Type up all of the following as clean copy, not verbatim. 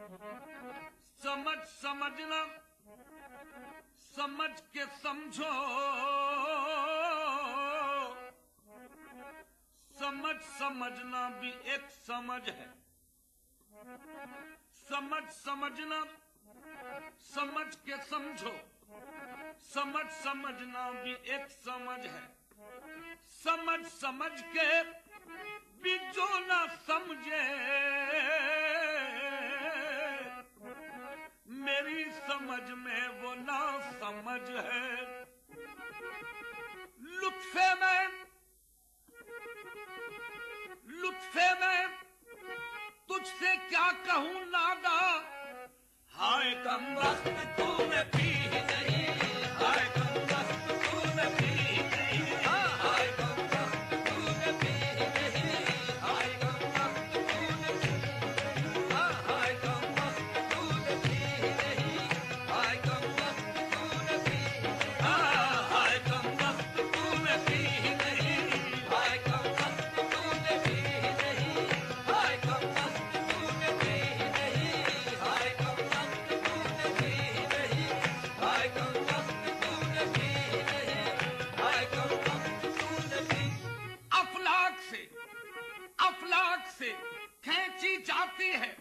समझ समझना, समझ के समझो, समझ समझना भी एक समझ है। समझ समझना, समझ के समझो, समझ समझना भी एक समझ है। समझ समझ के भी जो ना समझे, मेरी समझ में वो ना समझ है। लुत्फे में तुझसे क्या कहूं नादा, हाय कमबख्त तूने पी नहीं, हाय कमबख्त तूने पी नहीं, हाय कमबख्त तूने पी नहीं, हाय कमबख्त तूने पी नहीं, हाय कमबख्त तूने पी नहीं, हाय कमबख्त तूने पी नहीं, हाय कमबख्त तूने पी नहीं, हाय कमबख्त तूने पी नहीं, हाय कमबख्त तूने पी नहीं, हाय कमबख्त तूने पी नहीं, हाय कमबख्त तूने पी नहीं, हाय कमबख्त तूने पी। अफलाक से खींची जाती है,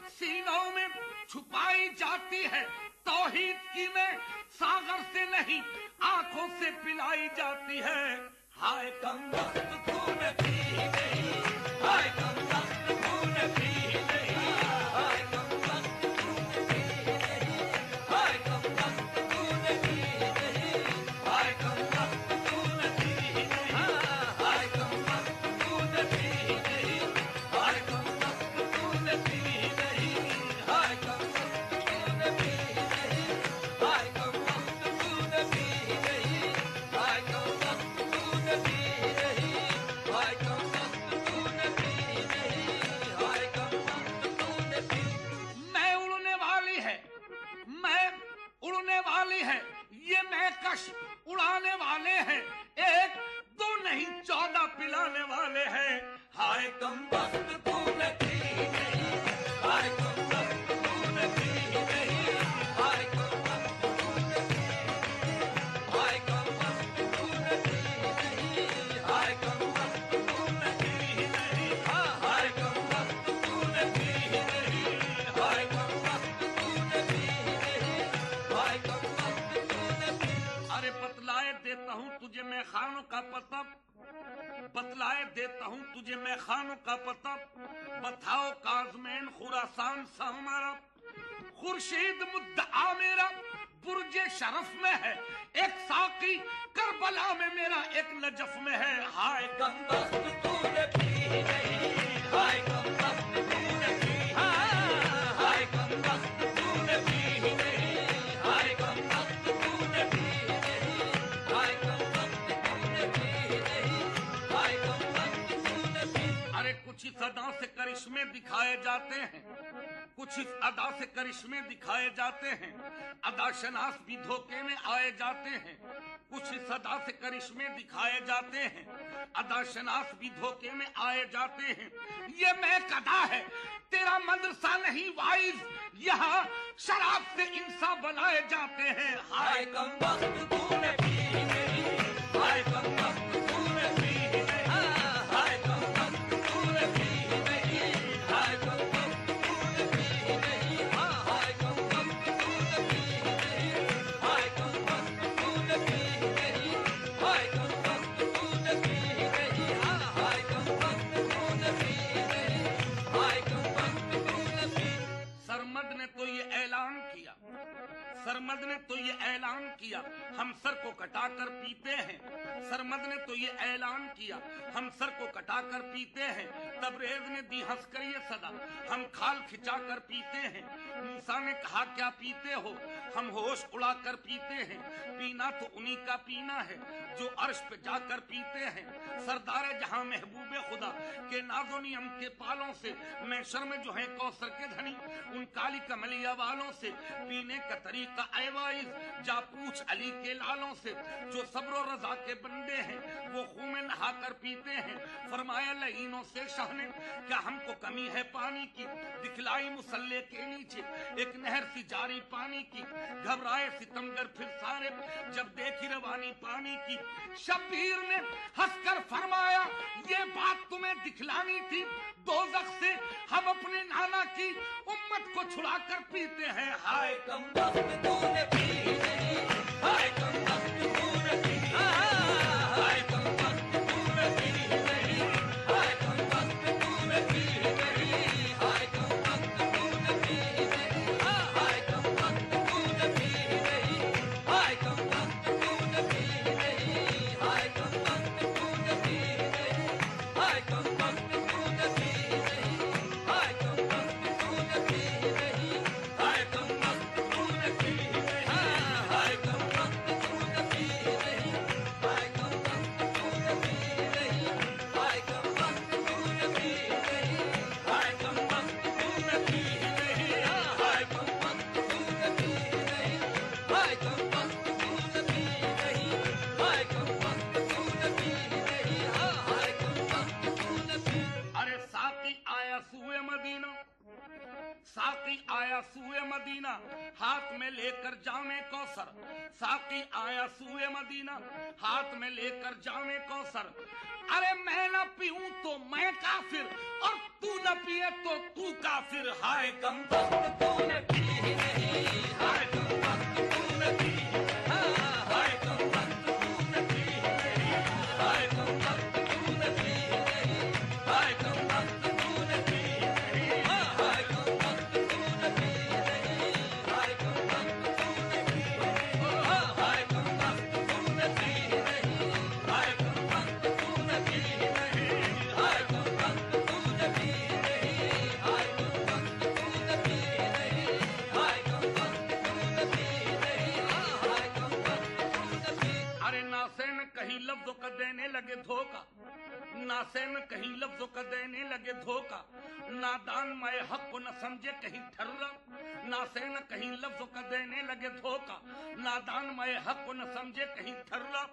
सीनों में छुपाई जाती है। तौहीद की में सागर से नहीं, आंखों से पिलाई जाती है। हाय कमबख्त तूने पी नहीं, हाय कमबख्त तूने पी नहीं, हाय कमबख्त तूने पी नहीं, हाय कमबख्त तूने पी नहीं, हाय कमबख्त तूने पी नहीं, हाय कमबख्त तूने पी नहीं, हाय कमबख्त तूने पी नहीं, हाय कमबख्त तूने पी नहीं, हाय कमबख्त तूने पी नहीं, हाय कमबख्त तूने पी नहीं, हाय कमबख्त तूने पी नहीं, हाय कमबख्त तूने पी। मैं उड़ने वाली है, ये महकश उड़ाने वाले हैं। एक दो नहीं 14 पिलाने वाले हैं। हाय कमबख्त तूने पी नहीं, हाय कमबख्त तूने पी नहीं, हाय कमबख्त तूने पी नहीं, हाय कमबख्त तूने पी नहीं, हाय कमबख्त तूने पी नहीं, हाय कमबख्त तूने पी नहीं, हाय कमबख्त तूने पी नहीं, हाय कमबख्त तूने पी। अरे बतलाए देता हूँ तुझे मैं खानों का पता, बतलाए देता हूँ तुझे मैं खानों का पता। बताओ काज़मैन खुरासान सा हमारा, खुर्शीद मुद्दआ मेरा बुर्जे शरफ में है। एक साकी करबला में मेरा, एक नजफ में है। हाय कमबख्त तूने पी नहीं, हाय कमबख्त तूने पी नहीं, हाय कमबख्त तूने पी नहीं, हाय कमबख्त तूने पी नहीं, हाय कमबख्त तूने पी नहीं, हाय कमबख्त तूने पी। अरे कुछ इस अदा से करिश्मे दिखाए जाते हैं, कुछ इस अदा से करिश्मे दिखाए जाते हैं। अदा शनास भी धोखे में आए जाते हैं। कुछ इस अदा से करिश्मे दिखाए जाते हैं, अदा शनास भी धोखे में आए जाते हैं। ये मैं कदा है, तेरा मदरसा नहीं वाइज, यहाँ शराब से इंसान बनाए जाते हैं। हाय कमबख्त तूने पी नहीं, हाय कमबख्त तूने पी नहीं, हाय कमबख्त तूने पी नहीं, हाय कमबख्त तूने पी नहीं, हाय कमबख्त तूने पी नहीं, हाय कमबख्त तूने पी नहीं, हाय कमबख्त तूने पी नहीं, हाय कमबख्त तूने पी नहीं, हाय कमबख्त तूने पी। सरमद ने तो ये ऐलान किया, सरमद ने तो ये ऐलान किया, हम सर को कटाकर पीते हैं। सरमद ने तो ये ऐलान किया, हम सर को कटाकर पीते हैं। तबरेज ने दी हंसकर ये सदा, हम खाल खिंचाकर पीते हैं। मूसा ने कहा क्या पीते हो, हम होश उड़ाकर पीते हैं। पीना तो उन्हीं का पीना है जो अर्श पे जाकर पीते हैं। सरदार जहां महबूबे خدا کے ناز و نیم کے پالوں سے، محشر میں جو ہے کوثر کے دھنی ان کالی کملیہ والوں سے، پینے کا طریقہ اے وائز جا پوچھ علی کے لالوں سے، جو صبر و رضا کے بندے ہیں وہ خون میں نہا کر پیتے ہیں۔ فرمایا لعینوں سے شاہ نے کیا ہم کو کمی ہے پانی کی، دکھلائی مسلح کے نیچے ایک نہر سی جاری پانی کی، گھبرائے ستمگر پھر سارے جب دیکھی روانی پانی کی، شبیر نے ہنس کر فرمایا یہ بات تمہیں دکھلانی تھی، دوزخ سے ہم اپنے نانا کی امت کو چھڑا کر پیتے ہیں۔ ہائے کم وقت تو نے پی نہیں، ہائے کم وقت تو نے پی نہیں، ہائے کم وقت تو نے پی نہیں، ہائے کم وقت تو نے پی نہیں، ہائے کم وقت تو نے پی نہیں، ہائے کم وقت تو نے پی نہیں، ہائے کم وقت تو نے پی نہیں، ہائے کم وقت تو نے پی نہیں، ہائے کم وقت تو نے پی نہیں، ہائے کم وقت تو نے پی نہیں، ہائے کم وقت تو نے پی نہیں، ہائے کم وقت تو نے پی نہیں، ہائے کم وقت تو نے پی نہیں، ہائے کم وقت تو نے پی نہیں، ہائے کم وقت تو نے پی نہیں، ہائے کم وقت تو نے پی نہیں، ہائے کم وقت تو نے پی نہیں، ہائے کم وقت تو نے پی نہیں، ہائے کم وقت تو نے پی۔ ارے ساقی آیا سوئے مدینہ، ساقی آیا سوئے مدینہ ہاتھ میں لے کر جام کوثر، ساقی آیا سوئے مدینہ ہاتھ میں لے کر جام کوثر، ارے میں نہ پیوں تو میں کافر اور تو نہ پیے تو تو کافر، ہائے کم وقت تو نے پی نہیں، ہائے کم وقت تو نے پی نہیں، ہائے کم وقت تو نے پی نہیں، ہائے کم وقت تو نے پی نہیں، ہائے کم وقت تو نے پی نہیں، ہائے کم وقت تو نے پی نہیں، ہائے کم وقت تو نے پی نہیں، ہائے کم وقت تو نے پی نہیں، ہائے کم وقت تو نے پی نہیں، ہائے کم وقت تو نے پی نہیں، ہائے کم وقت تو نے پی نہیں، ہائے کم وقت تو نے پی نہیں، ہائے کم وقت تو نے پی۔ ارے ناسین کہیں لفظوں کا دینے لگے دھوکا، ناسین کہیں لفظوں کا دینے لگے دھوکا، نادان میں حق کو نہ سمجھے کہیں ٹھرا، ناسین کہیں لفظوں کا دینے لگے دھوکا، نادان میں حق کو نہ سمجھے کہیں ٹھرا،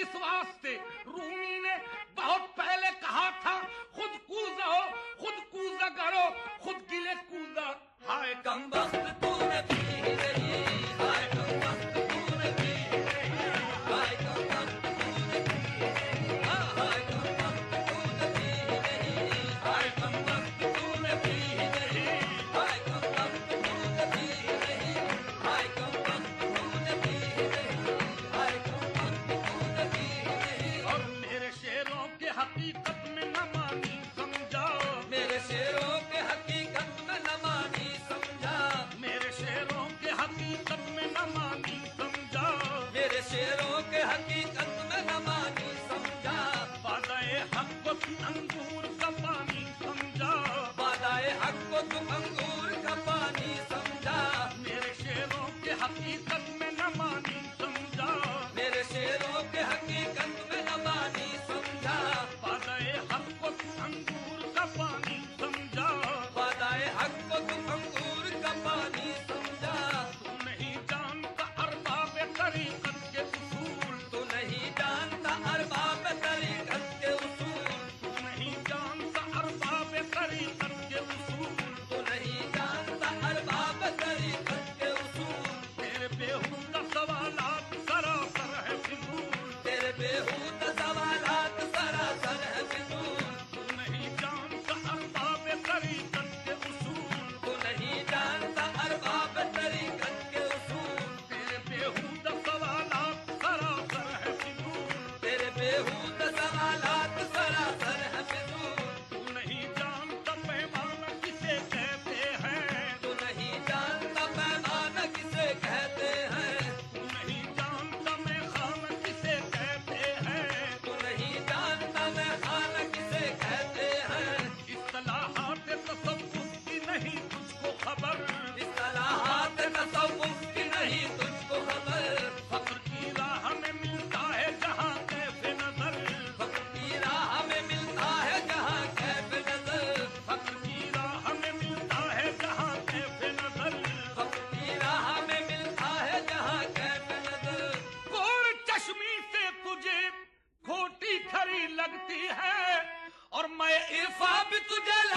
اس واسطے رومی نے بہت پہلے کہا تھا خود کوزا ہو خود کوزا کرو خود گلے کوزا، ہائے کم وقت تو نے پی نہیں، ہائے کم وقت تو نے پی نہیں، ہائے کم وقت تو نے پی نہیں، ہائے کم وقت تو نے پی نہیں، ہائے کم وقت تو نے پی نہیں، ہائے کم وقت تو نے پی نہیں، ہائے کم وقت تو نے پی نہیں، ہائے کم وقت تو نے پی نہیں۔ اور میرے شعروں کے حقیقت میں نہ مانی سمجھا، میرے شعروں کے حقیقت میں نہ مانی سمجھا، میرے شعروں کے حقیقت میں نہ مانی سمجھا، میرے شعروں کے حقیقت میں نہ مانی سمجھا، بادائے حق کو تم انگور کا پانی سمجھا، بادائے حق کو تم انگور کا پانی سمجھا، میرے شعروں کے حقیقت میں نہ مانی سمجھا، میرے شعروں کے حقیقت میں نہ مانی سمجھا، بادائے حق کو تم انگور کا پانی سمجھا، بادائے حق کو تم انگور کا پانی سمجھا، تو نہیں جانتا ارباب طریقت کے اصول، تو نہیں جانتا ارباب طریقت کے اصول، تو نہیں جانتا ارباب طریقت کے اصول، تو نہیں جانتا ارباب طریقت کے اصول، تیرے بےہودہ سوالات سراسر ہے فضول، تیرے بےہودہ سوالات سراسر ہے فضول، تو نہیں جانتا ارباب طریقت کے اصول، تو نہیں جانتا ارباب طریقت کے اصول، تیرے بےہودہ سوالات سراسر ہے فضول، تیرے بےہودہ سوالات سراسر ہے فضول، تو نہیں جانتا پیمانہ کسے کہتے ہیں، تو نہیں جانتا پیمانہ کسے کہتے ہیں، تو نہیں جانتا میں خانہ کسے کہتے ہیں، تو نہیں جانتا میں خانہ کسے کہتے ہیں، اصطلاحات تصوف کی نہیں تجھ کو خبر، اصطلاحات تصوف کی نہیں تجھ کو خبر، فقر کی راہ میں ملتا ہے جہاں کیف نظر، فقر کی راہ میں ملتا ہے جہاں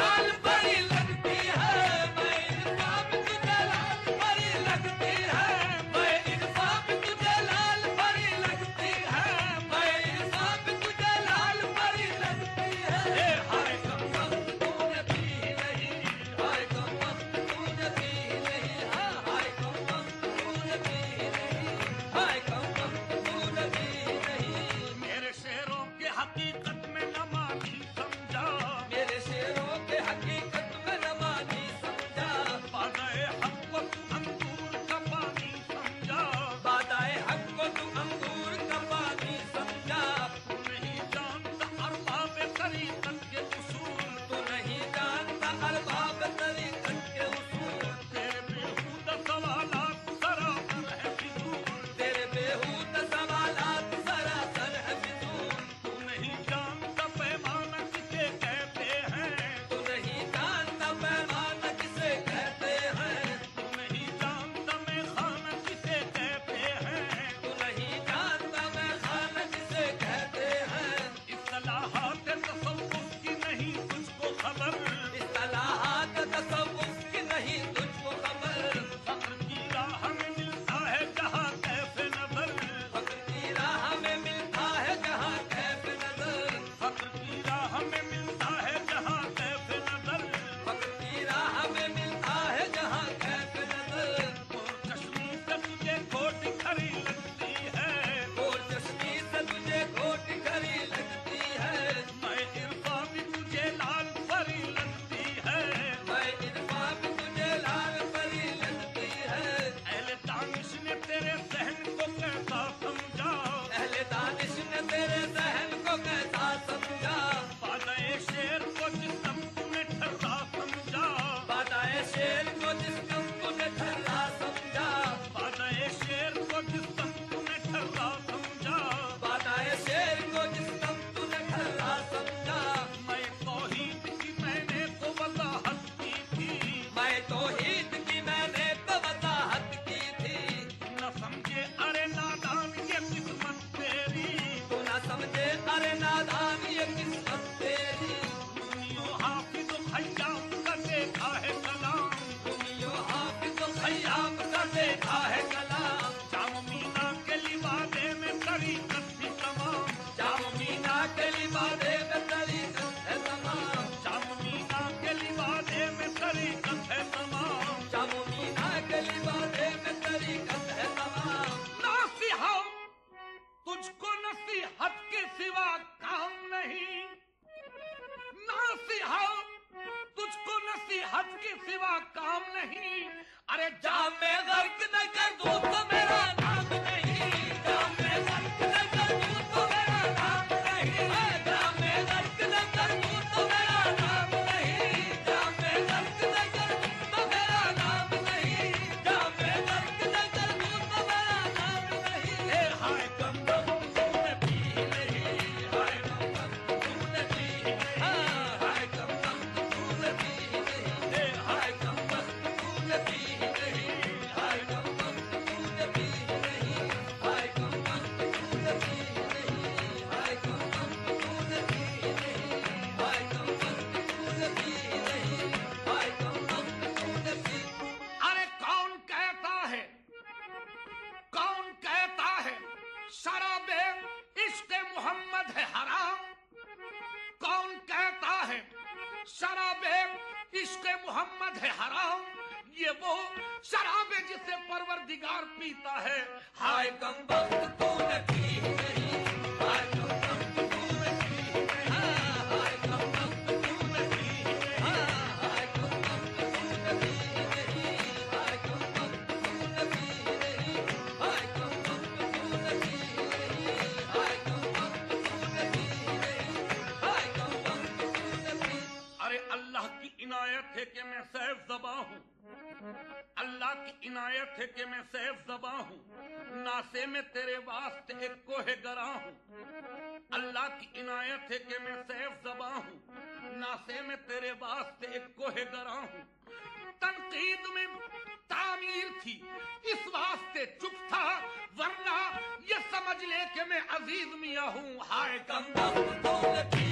लाल परी लगती है, मैं इंसाफ तुझे लाल परी लगती है, मैं इंसाफ तुझे लाल परी लगती है, मैं इंसाफ तुझे लाल परी लगती है। हाय कम वक्त तूने पी नहीं, हाय कम वक्त तूने पी नहीं, हाय कम वक्त तूने पी नहीं, हाय कम वक्त तूने पी नहीं। मेरे शेरों के हकीकत में न मानी समझा, मेरे शेरों के हकीकत में न मानी समझा, बादाए हक को तू अंगूर का पानी समझा, बादाए हक को तू अंगूर का पानी समझा। तू नहीं जानता अरबाब तरीकत के उसूल, तू नहीं जानता अरबाब तरीकत के उसूल। तेरे बेहूदा सवालात सरासर है फिजूल, तेरे बेहूदा सवालात सरासर है फिजूल। तू नहीं जानता पैमाना किसे कहते हैं, तू नहीं जानता पैमाना किसे कहते हैं, तू नहीं जानता मैं खाना किसे कहते हैं, तू नहीं जानता मैं खाना किसे कहते हैं। इस्तिलाहात तसव्वुफ की नहीं तुझको खबर, इस्तिलाहात तसव्वुफ की नहीं तुझको खबर। फक्र की राह में मिलता है जहाँ कैफ़े नज़र, फक्र की राह में मिलता है जहाँ कैफ़े नज़र, फक्र की राह में मिलता है जहाँ कैफ़े नज़र, फक्र की राह में मिलता है जहाँ कैफ़े नज़र। गोर चश्मी से तुझे खोट खरी लगती है, गोर चश्मी से तुझे खोट खरी लगती है, मैं इरफा भी तुझे लाल परी लगती है, मैं इरफा भी तुझे लाल परी लगती है। अहले दानिश ने तेरे ज़हन को कैसा समझा, अहले दानिश ने तेरे ज़हन को कैसा समझा, बादाए शेर को जिस्म तूने ठर्रा समझा, बादाए शेर को जिस्म तूने ठर्रा समझा, बादाए शेर को जिस्म तूने ठर्रा समझा, बादाए शेर को जिस्म तूने ठर्रा समझा। मैं तौहीद की मैंने तो वज़ाहत की थी, मैं तौहीद की मैंने तो वज़ाहत की थी। न समझे अरे नादान ये किस्मत तेरी, तू न समझे अरे नादान ये किस्मत तेरी। दुनिया हाफिज़ खय्याम का देखा है कलाम, दुनिया हाफिज़ खय्याम का देखा है कलाम। जाम मीना के लिबादे में तरीक़त थी तमाम, जाम मीना के लिबादे में तरीक़त है तमाम, जाम मीना के लिबादे में तरीक़त है तमाम, जाम मीना के लिबादे में तरीक़त है तमाम। नासिहा तुझको नसीहत के सिवा काम नहीं, नासिहा तुझको नसीहत के सिवा काम नहीं। अरे जाम में गर्क न कर दूं तो मेरा नाम नहीं, जाम में गर्क न कर दूं तो मेरा नाम नहीं, जाम में गर्क न कर दूं तो मेरा नाम नहीं, जाम में गर्क न कर दूं तो मेरा नाम नहीं, जाम में गर्क न कर दूं तो मेरा नाम नहीं। हाय कम वक्त तूने पी नहीं, हाय कम वक्त तूने पी नहीं, हाय कम वक्त तूने पी नहीं, हाय कम वक्त तूने पी नहीं, हाय कम वक्त तूने पी नहीं, हाय कम वक्त तूने पी नहीं, हाय कम वक्त तूने पी नहीं, हाय कम वक्त तूने पी नहीं, हाय कम वक्त तूने पी। अरे कौन कहता है, कौन कहता है शराबे इश्क मोहम्मद है हराम, कौन कहता है शराबे इश्क मोहम्मद है हराम। ये वो शराब है जिसे परवरदिगार पीता है। हाय कम वक्त तूने पी नहीं, हाय कम वक्त तूने पी नहीं, हाय कम वक्त तूने पी नहीं, हाय कम वक्त तूने पी नहीं, हाय कम वक्त तूने पी नहीं, हाय कम वक्त तूने पी नहीं, हाय कम वक्त तूने पी नहीं, हाय कम वक्त तूने पी। अरे अल्लाह की इनायत है कि मैं सैफ ज़बा हूँ, अल्लाह की इनायत है कि मैं सैफ ज़बा हूँ, नासे में तेरे वास्ते एक कोहे गरा हूँ। अल्लाह की इनायत है कि मैं सैफ ज़बा हूँ, नासे में तेरे वास्ते एक कोहे गरा हूँ। तनकीद में तामीर थी इस वास्ते चुप था, वरना ये समझ ले कि मैं अजीज मियाँ हूँ। हाय कम वक्त तूने पी